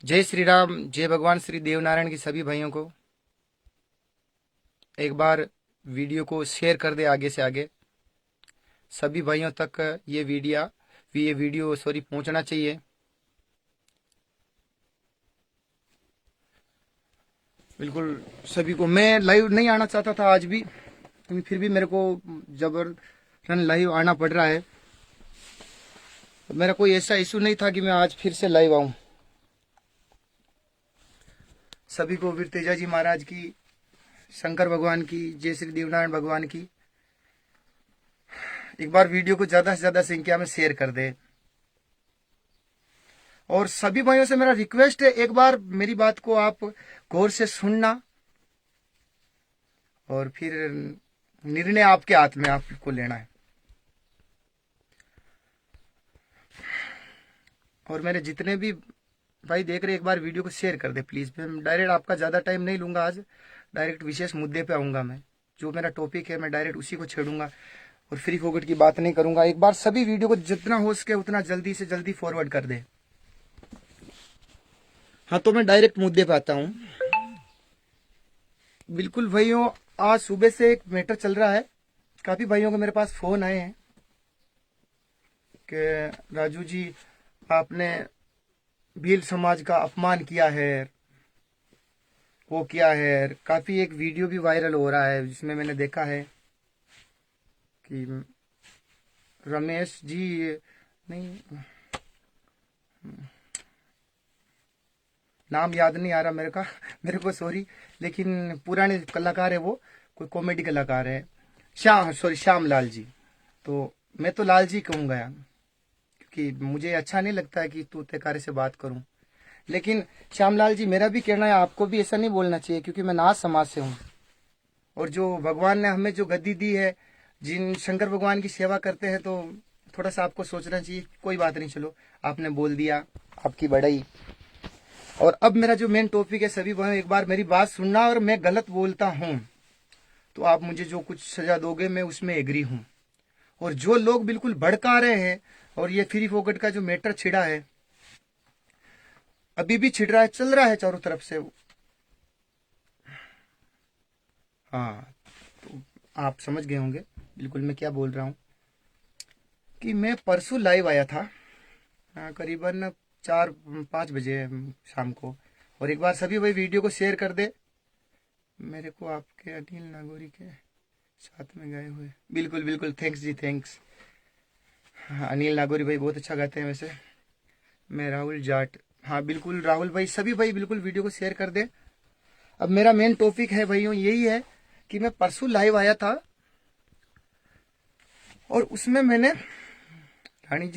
जय श्री राम। जय भगवान श्री देवनारायण की सभी भाइयों को एक बार वीडियो को शेयर कर दे आगे से आगे। सभी भाइयों तक ये वीडियो पहुंचना चाहिए। बिल्कुल सभी को। मैं लाइव नहीं आना चाहता था आज भी, लेकिन फिर भी मेरे को जबरन लाइव आना पड़ रहा है। मेरा कोई ऐसा इशू नहीं था कि मैं आज फिर से लाइव आऊं। सभी को वीर तेजा जी महाराज की, शंकर भगवान की, जय श्री देवनारायण भगवान की। एक बार वीडियो को ज्यादा से ज्यादा संख्या में शेयर कर दे। और सभी भाइयों से मेरा रिक्वेस्ट है, एक बार मेरी बात को आप गौर से सुनना और फिर निर्णय आपके हाथ में आपको लेना है। और मेरे जितने भी भाई देख रहे, एक बार वीडियो को शेयर कर दे प्लीज। मैं डायरेक्ट आपका ज्यादा टाइम नहीं लूंगा आज, डायरेक्ट विशेष मुद्दे पे आऊंगा। मैं जो मेरा टॉपिक है मैं डायरेक्ट उसी को छेड़ूंगा और फ्री फोकट की बात नहीं करूंगा। एक बार सभी वीडियो को जितना हो सके उतना जल्दी से जल्दी फॉरवर्ड कर दे। हाँ, तो मैं डायरेक्ट मुद्दे पे आता हूँ। बिल्कुल भाइयों, आज सुबह से एक मैटर चल रहा है। काफी भाइयों को मेरे पास फोन आए हैं कि राजू जी आपने भील समाज का अपमान किया है, वो किया है। काफी एक वीडियो भी वायरल हो रहा है जिसमें मैंने देखा है कि रमेश जी, नहीं नाम याद नहीं आ रहा मेरे को सॉरी, लेकिन पुराने कलाकार है वो, कोई कॉमेडी कलाकार है। श्याम लाल जी। तो मैं तो लाल जी कहूंगा यार, क्योंकि मुझे अच्छा नहीं लगता है कि तू तैकारे से बात करूं। लेकिन श्यामलाल जी, मेरा भी कहना है आपको भी ऐसा नहीं बोलना चाहिए, क्योंकि मैं नाथ समाज से हूँ। और जो भगवान ने हमें जो गद्दी दी है, जिन शंकर भगवान की सेवा करते हैं, तो थोड़ा सा आपको सोचना चाहिए। कोई बात नहीं, चलो आपने बोल दिया, आपकी बड़ाई। और अब मेरा जो मेन टॉपिक है, सभी भाइयों एक बार मेरी बात सुनना। और मैं गलत बोलता हूं तो आप मुझे जो कुछ सजा दोगे मैं उसमें एग्री हूं। और जो लोग बिल्कुल भड़का रहे हैं, और ये फ्री फोकट का जो मैटर छिड़ा है, अभी भी छिड़ रहा है, चल रहा है चारों तरफ से। हाँ, तो आप समझ गए होंगे बिल्कुल मैं क्या बोल रहा हूँ। कि मैं परसों लाइव आया था, करीबन 4-5 बजे शाम को। और एक बार सभी भाई वीडियो को शेयर कर दे। मेरे को आपके अनिल नागौरी के साथ में गए हुए, बिल्कुल बिल्कुल, थैंक्स जी, थैंक्स। हाँ, अनिल नागौरी भाई बहुत अच्छा गाते हैं वैसे। मैं राहुल जाट, हाँ बिल्कुल राहुल भाई, सभी भाई बिल्कुल वीडियो को शेयर कर दे। अब मेरा मेन टॉपिक है भाइयों यही है कि मैं परसों लाइव आया था, और उसमें मैंने रानी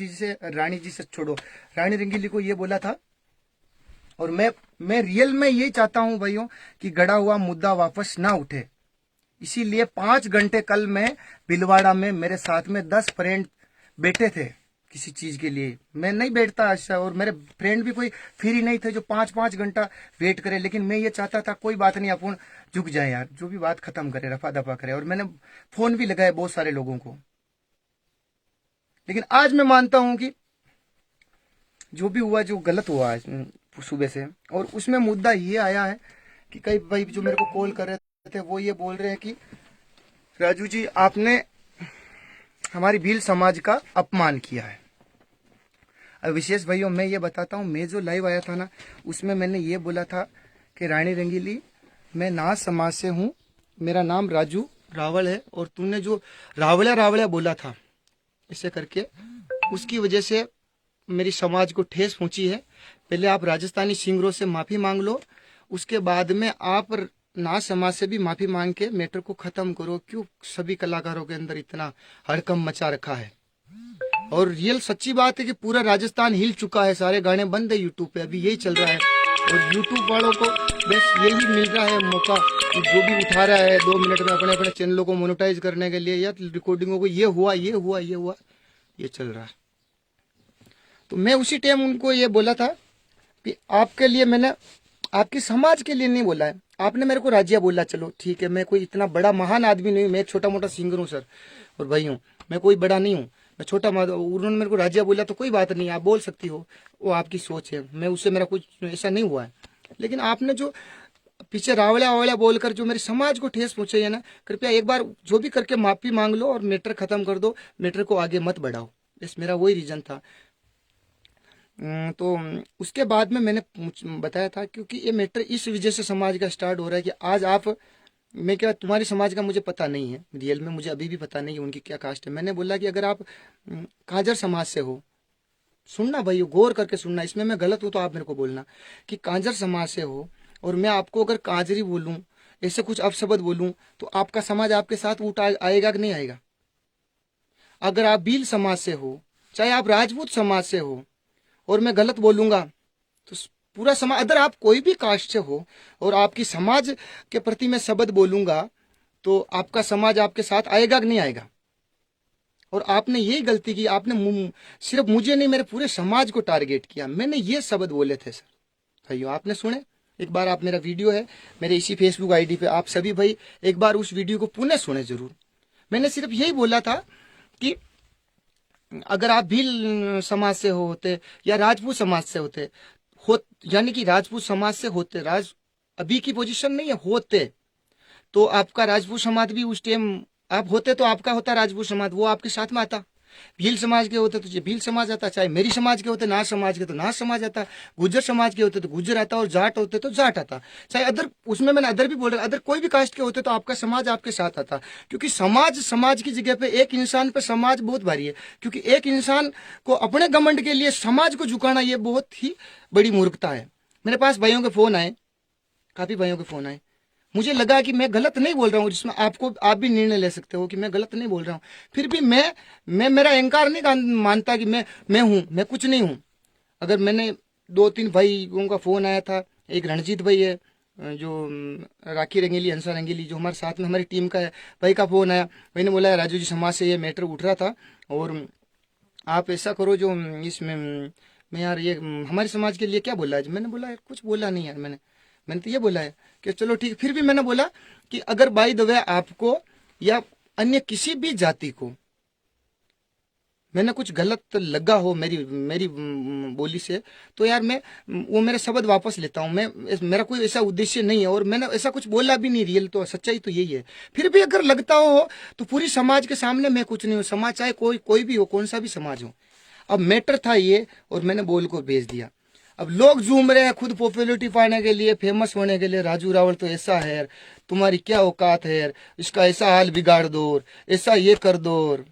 जी से छोड़ो, रानी रंगीली को ये बोला था। और मैं रियल में यही चाहता हूं भाइयों कि गड़ा हुआ मुद्दा वापस ना उठे। इसीलिए 5 घंटे कल मैं भिलवाड़ा में, मेरे साथ में 10 फ्रेंड बैठे थे किसी चीज के लिए। मैं नहीं बैठता अच्छा, और मेरे फ्रेंड भी कोई फ्री नहीं थे जो 5-5 घंटा वेट करे। लेकिन मैं ये चाहता था कोई बात नहीं, अपन झुक जाए यार, जो भी बात खत्म करे, रफा दफा करे। और मैंने फोन भी लगाया बहुत सारे लोगों को। लेकिन आज मैं मानता हूं कि जो भी हुआ, जो गलत हुआ आज सुबह से, और उसमें मुद्दा ये आया है कि कई भाई जो मेरे को कॉल कर रहे थे वो ये बोल रहे हैं कि राजू जी आपने हमारी भील समाज का अपमान किया है। अब विशेष भाइयों मैं ये बताता हूँ, मैं जो लाइव आया था ना, उसमें मैंने ये बोला था कि रानी रंगीली, मैं नाथ समाज से हूँ, मेरा नाम राजू रावल है। और तूने जो रावला रावला बोला था इसे करके, उसकी वजह से मेरी समाज को ठेस पहुंची है। पहले आप राजस्थानी सिंगरों से माफी मांग लो, उसके बाद में आप नाथ समाज से भी माफी मांग के मैटर को खत्म करो। क्यों सभी कलाकारों के अंदर इतना हड़कंप मचा रखा है। और रियल सच्ची बात है कि पूरा राजस्थान हिल चुका है, सारे गाने बंद है यूट्यूब पे, अभी यही चल रहा है। और यूट्यूब वालों को बस यही मिल रहा है मौका कि जो भी उठा रहा है 2 मिनट में अपने अपने चैनलों को मोनेटाइज करने के लिए, या रिकॉर्डिंगों को, ये हुआ ये हुआ ये हुआ, ये चल रहा है। तो मैं उसी टाइम उनको ये बोला था कि आपके लिए मैंने, आपकी समाज के लिए नहीं बोला है। आपने मेरे को राज्य बोला, चलो ठीक है, मैं कोई इतना बड़ा महान आदमी नहीं हूँ, मैं एक छोटा मोटा सिंगर हूँ सर। और भाई हूँ, मैं कोई बड़ा नहीं हूँ। मैं छोटा उन्होंने मेरे को राजिया बोला तो कोई बात नहीं, आप बोल सकती हो, वो आपकी सोच है, मैं उससे मेरा कुछ ऐसा नहीं हुआ है। लेकिन आपने जो पीछे रावड़ा वावड़ा बोलकर जो मेरे समाज को ठेस पहुंचाई है ना, कृपया एक बार जो भी करके माफी मांग लो और मैटर खत्म कर दो, मैटर को आगे मत बढ़ाओ। बस मेरा वही रीजन था। तो उसके बाद में मैंने बताया था, क्योंकि ये मैटर इस वजह से समाज का स्टार्ट हो रहा है कि आज आप, मैं क्या, तुम्हारी समाज का मुझे पता नहीं है, रियल में मुझे अभी भी पता नहीं है उनकी क्या कास्ट है। मैंने बोला कि अगर आप काजर समाज से हो, सुनना भाई, गौर करके सुनना, इसमें मैं गलत हूं तो आप मेरे को बोलना, कि कांजर समाज से हो और मैं आपको अगर काजरी बोलूं, ऐसे कुछ अपशब्द बोलूं, तो आपका समाज आपके साथ उठ आएगा कि नहीं आएगा? अगर आप भील समाज से हो, चाहे आप राजपूत समाज से हो, और मैं गलत बोलूंगा तो पूरा समाज, अगर आप कोई भी कास्ट से हो और आपकी समाज के प्रति मैं शब्द बोलूंगा, तो आपका समाज आपके साथ आएगा कि नहीं आएगा? और आपने यही गलती की, आपने सिर्फ मुझे नहीं, मेरे पूरे समाज को टारगेट किया। मैंने ये शब्द बोले थे सर भाइयों, आपने सुने? एक बार आप, मेरा वीडियो है मेरे इसी फेसबुक आईडी पे, आप सभी भाई एक बार उस वीडियो को पुनः सुने जरूर। मैंने सिर्फ यही बोला था कि अगर आप भील समाज से होते या राजपूत समाज से होते हो, यानी कि राजपूत समाज से होते, अभी की पोजीशन नहीं है, होते तो आपका राजपूत समाज भी उस टाइम आप होते तो आपका होता राजपूत समाज, वो आपके साथ में आता। भील समाज के होते तो भील समाज आता, चाहे मेरी समाज के होते, नाथ समाज के तो नाथ समाज आता, गुज्जर समाज के होते तो गुज्जर आता, और जाट होते तो जाट आता, चाहे अदर, उसमें मैंने अदर भी बोल रहा, अदर कोई भी कास्ट के होते तो आपका समाज आपके साथ आता। क्योंकि समाज की जगह पे एक इंसान पे समाज बहुत भारी है, क्योंकि एक इंसान को अपने घमंड के लिए समाज को झुकाना ये बहुत ही बड़ी मूर्खता है। मेरे पास भाइयों के फोन आए, काफी भाइयों के फोन आए, मुझे लगा कि मैं गलत नहीं बोल रहा हूँ, जिसमें आप भी निर्णय ले सकते हो कि मैं गलत नहीं बोल रहा हूँ। फिर भी मैं मेरा अहंकार नहीं मानता कि मैं हूँ, मैं कुछ नहीं हूँ। अगर मैंने 2-3 भाइयों का फोन आया था, एक रणजीत भाई है जो राखी रंगीली, हंसा रंगीली, जो हमारे साथ में हमारी टीम का है, भाई का फोन आया। भाई ने बोला राजू जी, समाज से ये मैटर उठ रहा था और आप ऐसा करो जो इसमें, मैं यार ये हमारे समाज के लिए क्या बोला है? मैंने बोला कुछ बोला नहीं यार, मैंने तो ये बोला है कि चलो ठीक। फिर भी मैंने बोला कि अगर बाय द वे आपको या अन्य किसी भी जाति को मैंने कुछ गलत लगा हो मेरी मेरी बोली से, तो यार मैं वो मेरे शब्द वापस लेता हूँ। मेरा कोई ऐसा उद्देश्य नहीं है और मैंने ऐसा कुछ बोला भी नहीं, रियल तो सच्चाई तो यही है। फिर भी अगर लगता हो तो पूरी समाज के सामने मैं कुछ नहीं हूँ, समाज चाहे कोई भी हो, कौन सा भी समाज हो। अब मैटर था ये और मैंने बोल को भेज दिया। अब लोग झूम रहे हैं खुद पॉपुलरिटी पाने के लिए, फेमस होने के लिए, राजू रावल तो ऐसा है, तुम्हारी क्या औकात है, इसका ऐसा हाल बिगाड़ दो, ऐसा ये कर दो।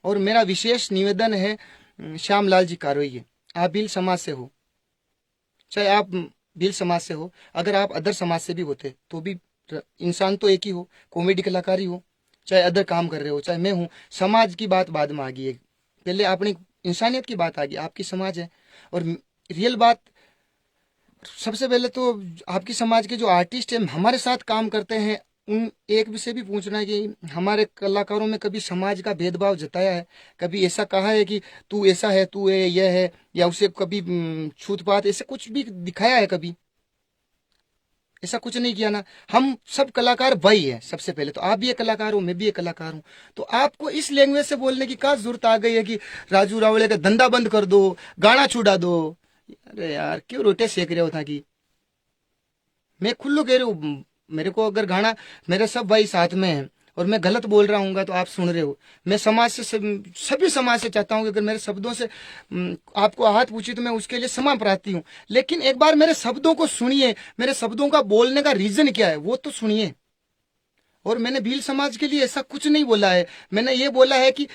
और मेरा विशेष निवेदन है श्यामलाल जी कारोई, आप भील समाज से हो, चाहे आप भील समाज से हो, अगर आप अदर समाज से भी होते तो भी इंसान तो एक ही हो, कॉमेडी कलाकार ही हो, चाहे अदर काम कर रहे हो, चाहे मैं हूं। समाज की बात बाद में आ गई है, पहले अपनी इंसानियत की बात आ गई। आपकी समाज है और रियल बात, सबसे पहले तो आपकी समाज के जो आर्टिस्ट हैं हमारे साथ काम करते हैं, उन एक से भी पूछना है कि हमारे कलाकारों में कभी समाज का भेदभाव जताया है? कभी ऐसा कहा है कि तू ऐसा है, तू यह है, या उसे कभी छूत पात ऐसे कुछ भी दिखाया है? कभी ऐसा कुछ नहीं किया ना। हम सब कलाकार भाई है, सबसे पहले तो आप भी एक कलाकार हो, मैं भी एक कलाकार हूँ। तो आपको इस लैंग्वेज से बोलने की क्या जरूरत आ गई है कि राजू रावले का धंधा बंद कर दो, गाना छुड़ा दो? अरे यार क्यों रोटे सेक रहे हो था कि मैं खुल्लू कह रही हूँ, मेरे को अगर गाना, मेरे सब भाई साथ में हैं और मैं गलत बोल रहा हूँ तो आप सुन रहे हो। मैं समाज से सभी समाज से चाहता हूँ कि अगर मेरे शब्दों से आपको आहत पूछी तो मैं उसके लिए क्षमा प्रार्थी हूँ, लेकिन एक बार मेरे शब्दों को सुनिए, मेरे शब्दों का बोलने का रीजन क्या है वो तो सुनिए। और मैंने भील समाज के लिए ऐसा कुछ नहीं बोला है, मैंने ये बोला है कि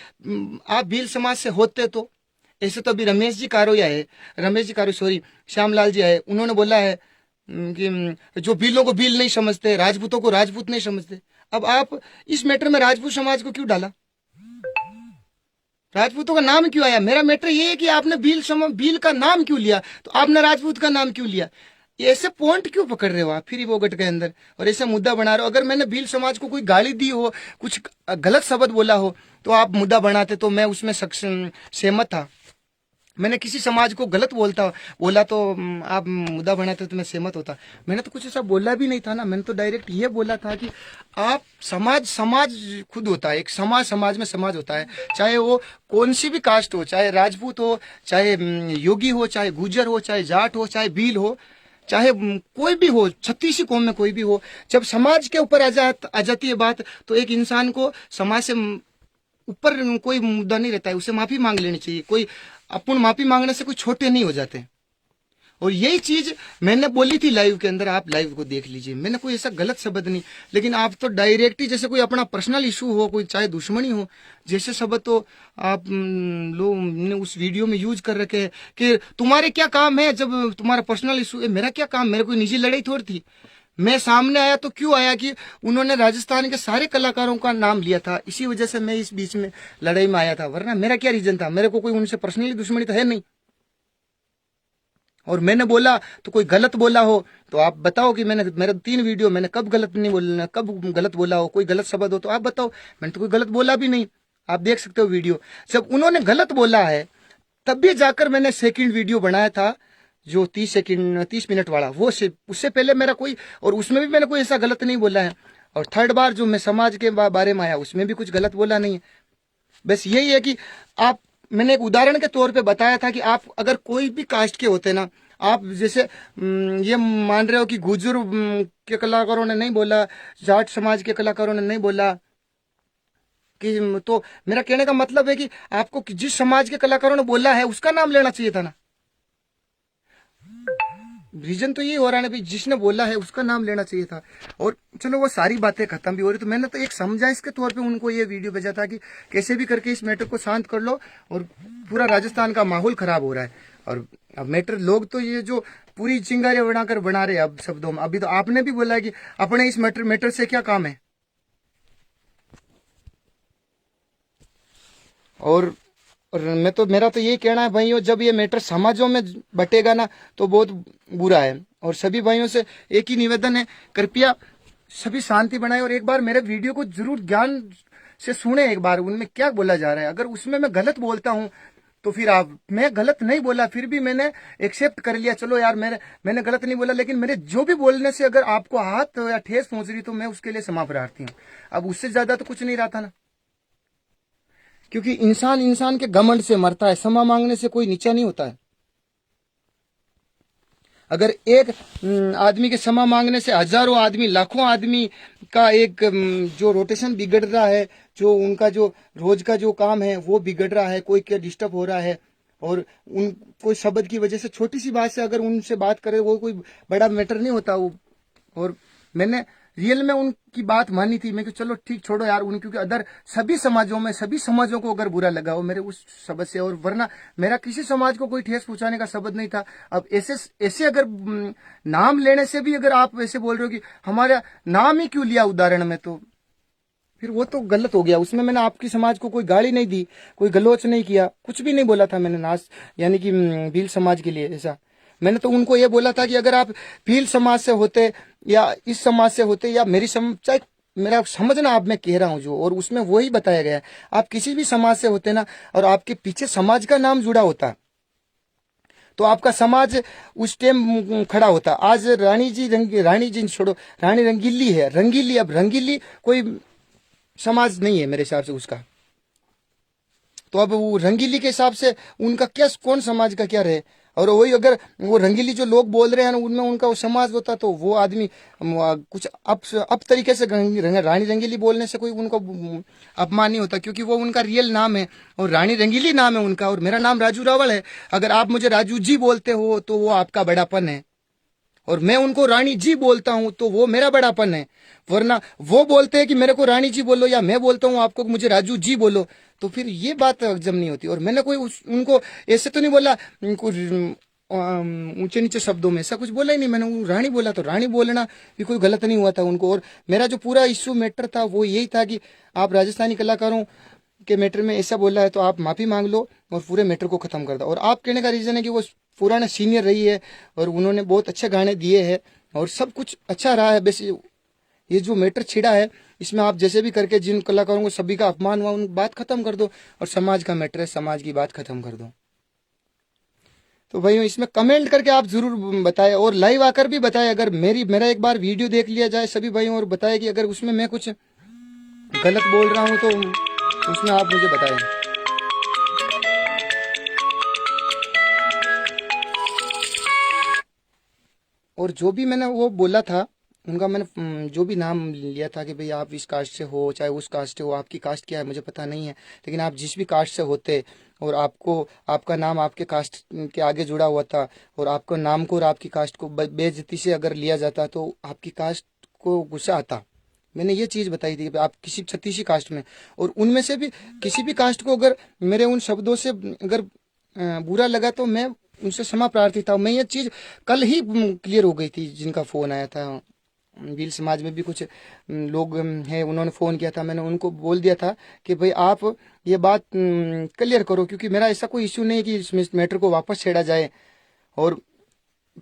आप भील समाज से होते तो, ऐसे तो अभी रमेश जी कारो सॉरी श्यामलाल जी आए, उन्होंने बोला है कि जो भीलों को भील नहीं समझते, राजपूतों को राजपूत नहीं समझते। अब आप इस मैटर में राजपूत समाज को क्यों डाला? राजपूतों का नाम क्यों आया? मेरा मैटर ये है कि आपने भील का नाम क्यों लिया, तो आपने राजपूत का नाम क्यों लिया? ऐसे पॉइंट क्यों पकड़ रहे हो आप फिर वोगट के अंदर और ऐसा मुद्दा बना रहे हो? अगर मैंने भील समाज को कोई गाली दी हो, कुछ गलत शब्द बोला हो तो आप मुद्दा बनाते तो मैं उसमें सहमत था। मैंने किसी समाज को गलत बोला तो आप मुद्दा बनाते तो मैं सहमत होता। मैंने तो कुछ ऐसा बोला भी नहीं था ना। मैंने तो डायरेक्ट ये बोला था कि आप समाज खुद होता है, एक समाज में समाज होता है, चाहे वो कौन सी भी कास्ट हो, चाहे राजपूत हो, चाहे योगी हो, चाहे गुजर हो, चाहे जाट हो, चाहे भील हो, चाहे कोई भी हो, 36 कौम में कोई भी हो, जब समाज के ऊपर आ जाती है बात, तो एक इंसान को समाज से ऊपर कोई मुद्दा नहीं रहता है, उसे माफी मांग लेनी चाहिए। कोई अपन माफी मांगने से कोई छोटे नहीं हो जाते। और यही चीज मैंने बोली थी लाइव के अंदर, आप लाइव को देख लीजिए। मैंने कोई ऐसा गलत शब्द नहीं, लेकिन आप तो डायरेक्ट ही जैसे कोई अपना पर्सनल इशू हो, कोई चाहे दुश्मनी हो, जैसे शब्द तो आप लोग ने उस वीडियो में यूज कर रखे हैं कि तुम्हारे क्या काम है जब तुम्हारा पर्सनल इशू है। मेरा क्या काम, मेरे कोई निजी लड़ाई थोड़ी थी। मैं सामने आया तो क्यों आया कि उन्होंने राजस्थान के सारे कलाकारों का नाम लिया था, इसी वजह से मैं इस बीच में लड़ाई में आया था। वरना मेरा क्या रीजन था, मेरे को कोई उनसे पर्सनली दुश्मनी तो है नहीं। और मैंने बोला तो कोई गलत बोला हो तो आप बताओ कि मैंने मेरे 3 वीडियो मैंने कब गलत नहीं बोलना, कब गलत बोला हो, कोई गलत शब्द हो तो आप बताओ। मैंने तो कोई गलत बोला भी नहीं, आप देख सकते हो वीडियो। जब उन्होंने गलत बोला है तब भी जाकर मैंने सेकंड वीडियो बनाया था, जो 30 मिनट वाला, वो उससे पहले मेरा कोई, और उसमें भी मैंने कोई ऐसा गलत नहीं बोला है। और थर्ड बार जो मैं समाज के बारे में आया उसमें भी कुछ गलत बोला नहीं है। बस यही है कि आप, मैंने एक उदाहरण के तौर पे बताया था कि आप अगर कोई भी कास्ट के होते ना, आप जैसे ये मान रहे हो कि गुजर के कलाकारों ने नहीं बोला, जाट समाज के कलाकारों ने नहीं बोला कि, तो मेरा कहने का मतलब है कि आपको जिस समाज के कलाकारों ने बोला है उसका नाम लेना चाहिए था ना। रीजन तो ये हो रहा है ना भाई, जिसने बोला है उसका नाम लेना चाहिए था। और चलो वो सारी बातें खत्म भी हो रही, तो मैंने तो एक समझाइश के तौर पे उनको ये वीडियो भेजा था कि कैसे भी करके इस मैटर को शांत कर लो, और पूरा राजस्थान का माहौल खराब हो रहा है। और अब मैटर लोग तो ये जो पूरी चिंगारियां बनाकर बना रहे हैं अब शब्दों में। अभी तो आपने भी बोला कि अपने इस मैटर से क्या काम है। और मैं तो, मेरा तो यही कहना है भाइयों, जब ये मैटर समाजों में बटेगा ना तो बहुत बुरा है। और सभी भाइयों से एक ही निवेदन है, कृपया सभी शांति बनाए और एक बार मेरे वीडियो को जरूर ध्यान से सुने, एक बार उनमें क्या बोला जा रहा है। अगर उसमें मैं गलत बोलता हूं तो फिर आप, मैं गलत नहीं बोला फिर भी मैंने एक्सेप्ट कर लिया, चलो यार मैंने गलत नहीं बोला, लेकिन मेरे जो भी बोलने से अगर आपको हाथ या ठेस पहुंच रही तो मैं उसके लिए क्षमा प्रार्थी हूँ। अब उससे ज्यादा तो कुछ नहीं रहा था ना, क्योंकि इंसान के घमंड से मरता है, क्षमा मांगने से कोई नीचा नहीं होता है। अगर एक आदमी के क्षमा मांगने से हजारों आदमी, लाखों आदमी का एक जो रोटेशन बिगड़ रहा है, जो उनका जो रोज का जो काम है वो बिगड़ रहा है, कोई क्या डिस्टर्ब हो रहा है, और उन कोई शब्द की वजह से, छोटी सी बात से अगर उनसे बात करे वो कोई बड़ा मैटर नहीं होता वो। और मैंने रियल में उनकी बात मानी थी, मैं कि चलो ठीक, छोड़ो यार उन, क्योंकि अदर सभी समाजों को अगर बुरा लगा हो मेरे उस शब्द से, और वरना मेरा किसी समाज को कोई ठेस पहुंचाने का शब्द नहीं था। अब ऐसे अगर नाम लेने से भी अगर आप ऐसे बोल रहे हो कि हमारा नाम ही क्यों लिया उदाहरण में, तो फिर वो तो गलत हो गया। उसमें मैंने आपकी समाज को कोई गाली नहीं दी, कोई गलोच नहीं किया, कुछ भी नहीं बोला था मैंने नाश, यानी कि भील समाज के लिए ऐसा। मैंने तो उनको ये बोला था कि अगर आप भील समाज से होते या इस समाज से होते, या चाहे मेरा समझना आप, मैं कह रहा हूँ जो, और उसमें वही बताया गया है, आप किसी भी समाज से होते ना और आपके पीछे समाज का नाम जुड़ा होता तो आपका समाज उस टाइम खड़ा होता। आज रानी जी छोड़ो, रानी रंगीली है, रंगीली, अब रंगीली कोई समाज नहीं है मेरे हिसाब से उसका, तो अब वो रंगीली के हिसाब से उनका क्या, कौन समाज का क्या रहे। और वही अगर वो रंगीली जो लोग बोल रहे हैं ना उनमें उनका वो समाज होता तो वो आदमी कुछ अब तरीके से रानी रंगीली बोलने से कोई उनको अपमान नहीं होता, क्योंकि वो उनका रियल नाम है और रानी रंगीली नाम है उनका, और मेरा नाम राजू रावल है। अगर आप मुझे राजू जी बोलते हो तो वो आपका बड़ापन है, और मैं उनको रानी जी बोलता हूं तो वो मेरा बड़ापन है। वरना वो बोलते हैं कि मेरे को रानी जी बोलो, या मैं बोलता हूं आपको मुझे राजू जी बोलो, तो फिर ये बात हजम नहीं होती। और मैंने कोई उनको ऐसे तो नहीं बोला, ऊंचे नीचे शब्दों में ऐसा कुछ बोला ही नहीं। मैंने रानी बोला तो रानी बोलना भी कोई गलत नहीं हुआ था उनको। और मेरा जो पूरा इश्यू मैटर था वो यही था कि आप राजस्थानी कलाकारों के मैटर में ऐसा बोला है तो आप माफी मांग लो और पूरे मैटर को खत्म कर दो। और आप कहने का रीजन है कि वो पुराना सीनियर रही है और उन्होंने बहुत अच्छे गाने दिए हैं और सब कुछ अच्छा रहा है। बस ये जो मैटर छिड़ा है इसमें आप जैसे भी करके जिन कलाकारों को सभी का अपमान हुआ उन बात खत्म कर दो, और समाज का मैटर है, समाज की बात खत्म कर दो। तो भाइयों इसमें कमेंट करके आप जरूर बताएं और लाइव आकर भी बताएं। अगर मेरा एक बार वीडियो देख लिया जाए सभी भाइयों और बताएं कि अगर उसमें मैं कुछ गलत बोल रहा हूं तो उसमें आप मुझे बताएं। और जो भी मैंने वो बोला था उनका, मैंने जो भी नाम लिया था कि भाई आप इस कास्ट से हो चाहे उस कास्ट से हो, आपकी कास्ट क्या है मुझे पता नहीं है, लेकिन आप जिस भी कास्ट से होते और आपको आपका नाम आपके कास्ट के आगे जुड़ा हुआ था और आपको नाम को और आपकी कास्ट को बेइज्जती से अगर लिया जाता तो आपकी कास्ट को गुस्सा आता। मैंने ये चीज़ बताई थी कि आप किसी छत्तीसी कास्ट में और उनमें से भी किसी भी कास्ट को अगर मेरे उन शब्दों से अगर बुरा लगा तो मैं उनसे क्षमा प्रार्थी था। मैं ये चीज़ कल ही क्लियर हो गई थी जिनका फ़ोन आया था। भील समाज में भी कुछ लोग हैं, उन्होंने फ़ोन किया था, मैंने उनको बोल दिया था कि भाई आप ये बात क्लियर करो, क्योंकि मेरा ऐसा कोई इश्यू नहीं है कि इस मैटर को वापस छेड़ा जाए। और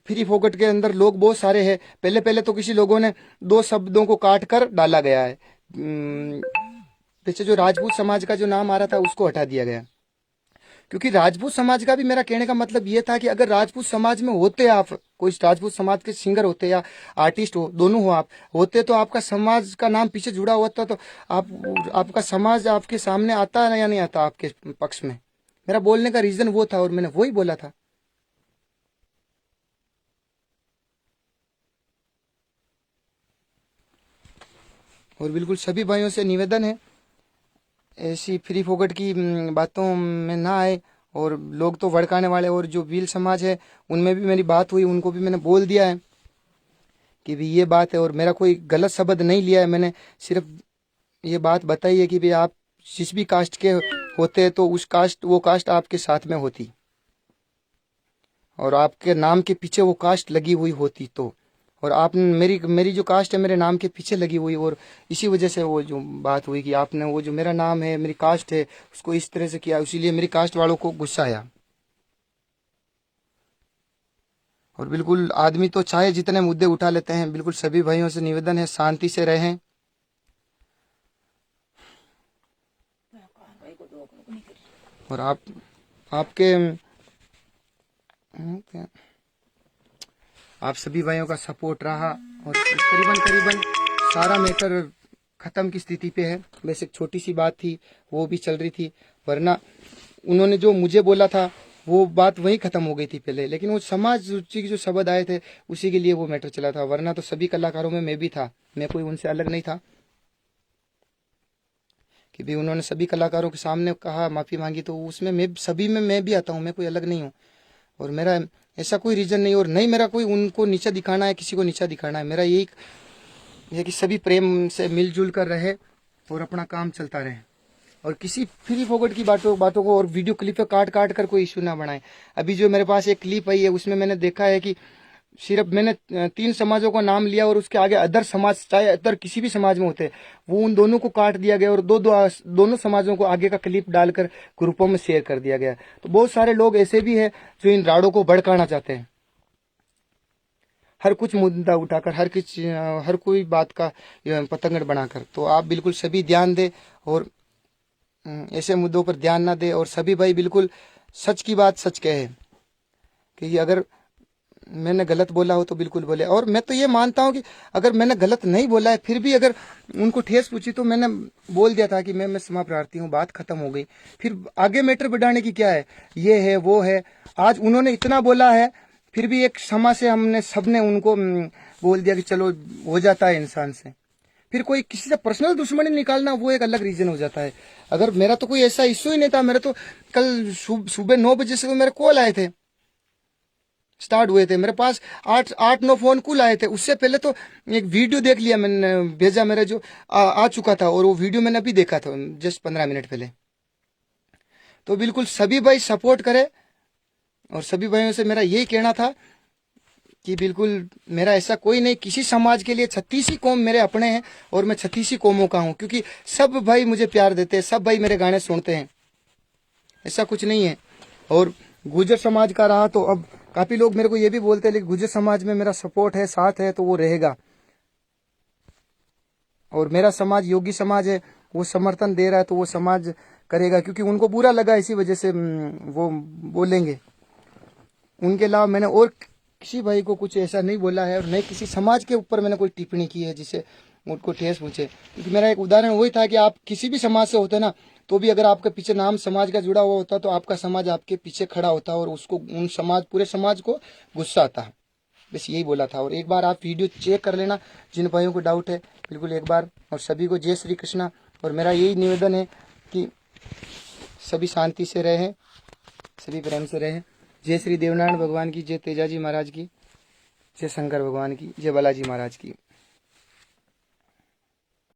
फ्री फोकट के अंदर लोग बहुत सारे हैं। पहले पहले तो किसी लोगों ने दो शब्दों को काट कर डाला गया है। पीछे जो राजपूत समाज का जो नाम आ रहा था उसको हटा दिया गया, क्योंकि राजपूत समाज का भी मेरा कहने का मतलब ये था कि अगर राजपूत समाज में होते, आप कोई राजपूत समाज के सिंगर होते या आर्टिस्ट हो, दोनों हो आप होते, तो आपका समाज का नाम पीछे जुड़ा हुआ था तो आपका समाज आपके सामने आता है या नहीं आता आपके पक्ष में। मेरा बोलने का रीजन वो था और मैंने वही बोला था। और बिल्कुल सभी भाइयों से निवेदन है ऐसी फ्री फोकट की बातों में ना आए। और लोग तो भड़काने वाले, और जो भील समाज है उनमें भी मेरी बात हुई, उनको भी मैंने बोल दिया है कि भी ये बात है। और मेरा कोई गलत शब्द नहीं लिया है, मैंने सिर्फ ये बात बताई है कि भाई आप जिस भी कास्ट के होते तो उस कास्ट वो कास्ट आपके साथ में होती और आपके नाम के पीछे वो कास्ट लगी हुई होती तो। और आप मेरी मेरी जो कास्ट है मेरे नाम के पीछे लगी हुई, और इसी वजह से वो जो बात हुई कि आपने वो जो मेरा नाम है मेरी कास्ट है उसको इस तरह से किया, इसीलिए मेरी कास्ट वालों को गुस्सा आया। और बिल्कुल आदमी तो चाहे जितने मुद्दे उठा लेते हैं, बिल्कुल सभी भाइयों से निवेदन है शांति से रहें। और आपके आप सभी भाइयों का सपोर्ट रहा और करीबन करीबन सारा मैटर ख़त्म की स्थिति पे है। बस एक छोटी सी बात थी वो भी चल रही थी, वरना उन्होंने जो मुझे बोला था वो बात वहीं ख़त्म हो गई थी पहले, लेकिन वो समाज रुचि के जो शब्द आए थे उसी के लिए वो मैटर चला था, वरना तो सभी कलाकारों में मैं भी था, मैं कोई उनसे अलग नहीं था। कि भी उन्होंने सभी कलाकारों के सामने कहा माफ़ी मांगी तो उसमें मैं सभी में मैं भी आता हूँ, मैं कोई अलग नहीं हूँ। और मेरा ऐसा कोई रीज़न नहीं, और नहीं मेरा कोई उनको नीचा दिखाना है, किसी को नीचा दिखाना है। मेरा यही है कि सभी प्रेम से मिलजुल कर रहे और अपना काम चलता रहे, और किसी फ्री फोकट की बातों को और वीडियो क्लिप पे काट काट कर कोई इशू ना बनाए। अभी जो मेरे पास एक क्लिप आई है उसमें मैंने देखा है कि सिर्फ मैंने 3 समाजों का नाम लिया और उसके आगे अदर समाज चाहे अदर किसी भी समाज में होते वो उन दोनों को काट दिया गया और दोनों समाजों को आगे का क्लिप डालकर ग्रुपों में शेयर कर दिया गया। तो बहुत सारे लोग ऐसे भी हैं जो इन राड़ों को भड़काना चाहते हैं, हर कुछ मुद्दा उठाकर हर कोई बात का पतंगड़ बनाकर। तो आप बिल्कुल सभी ध्यान दें और ऐसे मुद्दों पर ध्यान ना दें, और सभी भाई बिल्कुल सच की बात सच कहे कि अगर मैंने गलत बोला हो तो बिल्कुल बोले। और मैं तो ये मानता हूँ कि अगर मैंने गलत नहीं बोला है फिर भी अगर उनको ठेस पूछी तो मैंने बोल दिया था कि मैं क्षमा प्रार्थी हूँ, बात खत्म हो गई। फिर आगे मैटर बढ़ाने की क्या है, ये है वो है। आज उन्होंने इतना बोला है फिर भी एक क्षमा से हमने सबने उनको बोल दिया कि चलो हो जाता है इंसान से। फिर कोई किसी से पर्सनल दुश्मनी निकालना वो एक अलग रीजन हो जाता है। अगर मेरा तो कोई ऐसा इश्यू ही नहीं था, मेरा तो कल सुबह 9 बजे से तो मेरे कॉल आए थे, स्टार्ट हुए थे मेरे पास 8-9 फोन कुल आए थे। उससे पहले तो एक वीडियो देख लिया मैंने, भेजा मेरे जो आ चुका था, और वो वीडियो मैंने अभी देखा था जस्ट 15 मिनट पहले। तो बिल्कुल सभी भाई सपोर्ट करें, और सभी भाइयों से मेरा यही कहना था कि बिल्कुल मेरा ऐसा कोई नहीं, किसी समाज के लिए 36 कौम मेरे अपने हैं और मैं 36 कौमों का हूँ, क्योंकि सब भाई मुझे प्यार देते हैं, सब भाई मेरे गाने सुनते हैं, ऐसा कुछ नहीं है। और गुर्जर समाज का रहा तो अब काफ़ी लोग मेरे को ये भी बोलते हैं लेकिन गुर्जर समाज में मेरा सपोर्ट है, साथ है, तो वो रहेगा। और मेरा समाज योगी समाज है, वो समर्थन दे रहा है तो वो समाज करेगा, क्योंकि उनको बुरा लगा इसी वजह से वो बोलेंगे। उनके अलावा मैंने और किसी भाई को कुछ ऐसा नहीं बोला है और नहीं किसी समाज के ऊपर मैंने कोई टिप्पणी की है जिससे उनको ठेस पहुंचे। क्योंकि मेरा एक उदाहरण वही था कि आप किसी भी समाज से होते ना, तो भी अगर आपके पीछे नाम समाज का जुड़ा हुआ होता तो आपका समाज आपके पीछे खड़ा होता और उसको उन समाज पूरे समाज को गुस्सा आता। बस यही बोला था। और एक बार आप वीडियो चेक कर लेना, जिन भाइयों को डाउट है बिल्कुल एक बार। और सभी को जय श्री कृष्णा। और मेरा यही निवेदन है कि सभी शांति से रहें, सभी प्रेम से रहें। जय श्री देवनारायण भगवान की, जय तेजाजी महाराज की, जय शंकर भगवान की, जय बालाजी महाराज की।